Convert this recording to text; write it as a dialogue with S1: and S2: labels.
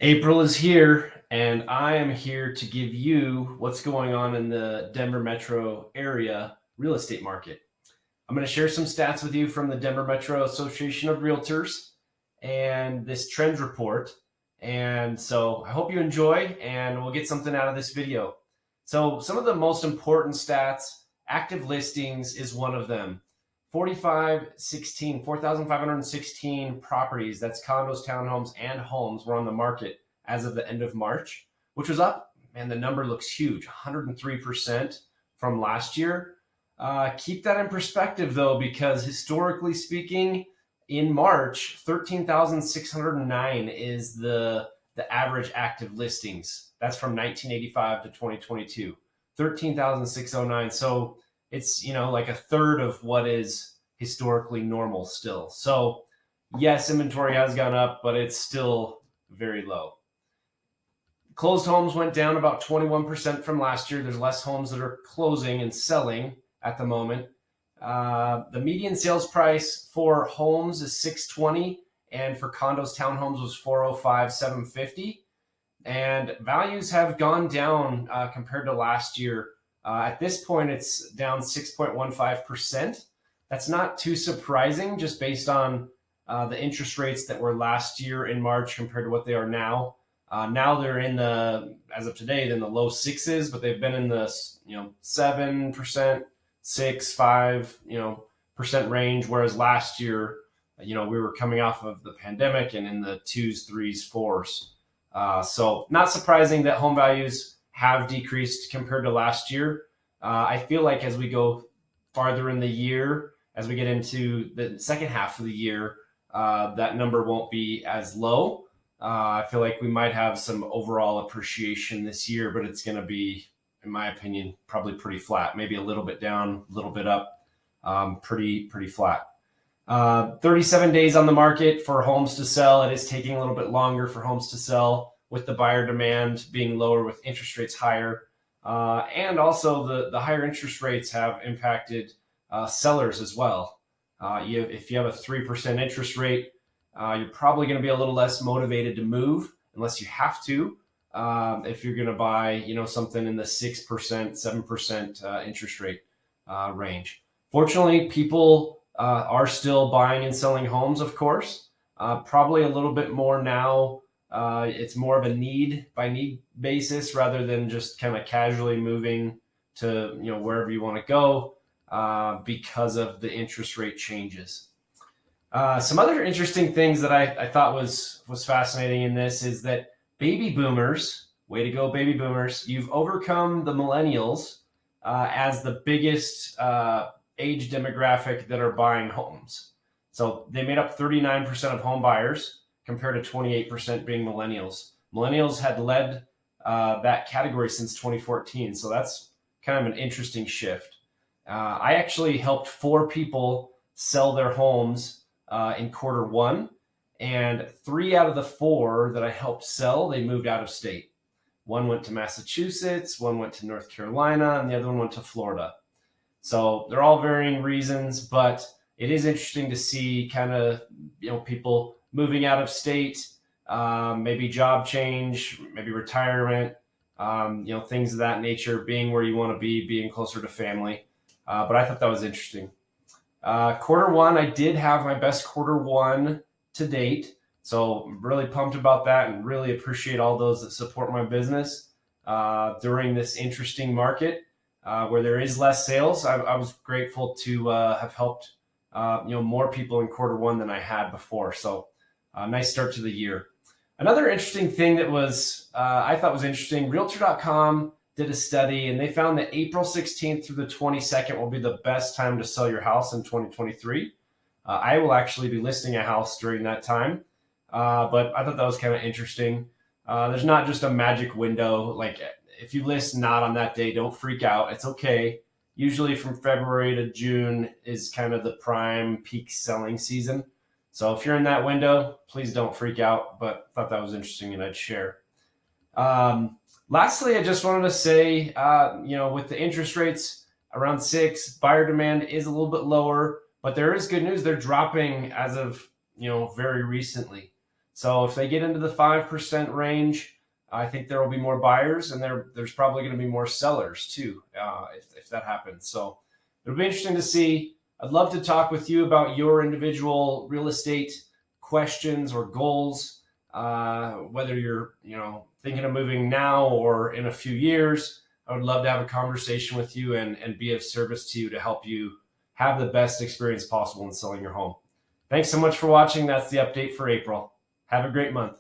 S1: April is here, and I am here to give you what's going on in the Denver metro area real estate market. I'm going to share some stats with you from the Denver Metro Association of Realtors and this trends report. And so I hope you enjoy, and we'll get something out of this video. So, some of the most important stats: active listings is one of them. 4,516 properties, that's condos, townhomes, and homes, were on the market as of the end of March, which was up. Man, the number looks huge, 103% from last year. Keep that in perspective, though, because historically speaking, in March, 13,609 is the average active listings. That's from 1985 to 2022, 13,609. So it's like a third of what is historically normal still. So yes, inventory has gone up, but it's still very low. Closed homes went down about 21% from last year. There's less homes that are closing and selling at the moment. The median sales price for homes is 620, and for condos, townhomes was 405, 750. And values have gone down compared to last year. At this point, it's down 6.15%. That's not too surprising, just based on the interest rates that were last year in March compared to what they are now. Now they're as of today, in the low sixes, but they've been in the 7%, 6, 5 percent range. Whereas last year, we were coming off of the pandemic and in the twos, threes, fours. So not surprising that home values have decreased compared to last year. I feel like as we go farther in the year, as we get into the second half of the year, that number won't be as low. I feel like we might have some overall appreciation this year, but it's going to be, in my opinion, probably pretty flat. Maybe a little bit down, a little bit up, pretty flat. 37 days on the market for homes to sell. It is taking a little bit longer for homes to sell, with the buyer demand being lower, with interest rates higher. And also the higher interest rates have impacted sellers as well. If you have a 3% interest rate, you're probably going to be a little less motivated to move unless you have to. If you're going to buy, something in the 6%, 7% interest rate range. Fortunately, people are still buying and selling homes, of course. Probably a little bit more now. It's more of a need by need basis rather than just kind of casually moving to wherever you want to go because of the interest rate changes. Some other interesting things that I thought was fascinating in this is that baby boomers, way to go, baby boomers, you've overcome the millennials as the biggest age demographic that are buying homes. So they made up 39% of home buyers compared to 28% being millennials. Millennials had led that category since 2014. So that's kind of an interesting shift. I actually helped 4 people sell their homes in Q1, and 3 out of the 4 that I helped sell, they moved out of state. One went to Massachusetts, one went to North Carolina, and the other one went to Florida. So they're all varying reasons, but it is interesting to see kind of people moving out of state, maybe job change, maybe retirement, things of that nature, being where you want to be, being closer to family. But I thought that was interesting. Q1, I did have my best Q1 to date. So I'm really pumped about that and really appreciate all those that support my business during this interesting market where there is less sales. I was grateful to have helped more people in Q1 than I had before. So nice start to the year. Another interesting thing that was I thought was interesting, Realtor.com did a study, and they found that April 16th through the 22nd will be the best time to sell your house in 2023. I will actually be listing a house during that time, but I thought that was kind of interesting. There's not just a magic window. Like, if you list not on that day, don't freak out. It's okay. Usually from February to June is kind of the prime peak selling season. So if you're in that window, please don't freak out, but I thought that was interesting and I'd share. Lastly, I just wanted to say, with the interest rates around 6, buyer demand is a little bit lower, but there is good news. They're dropping as of, very recently. So if they get into the 5% range, I think there will be more buyers, and there's probably going to be more sellers too, if that happens. So it'll be interesting to see. I'd love to talk with you about your individual real estate questions or goals, whether you're thinking of moving now or in a few years. I would love to have a conversation with you and be of service to you to help you have the best experience possible in selling your home. Thanks so much for watching. That's the update for April. Have a great month.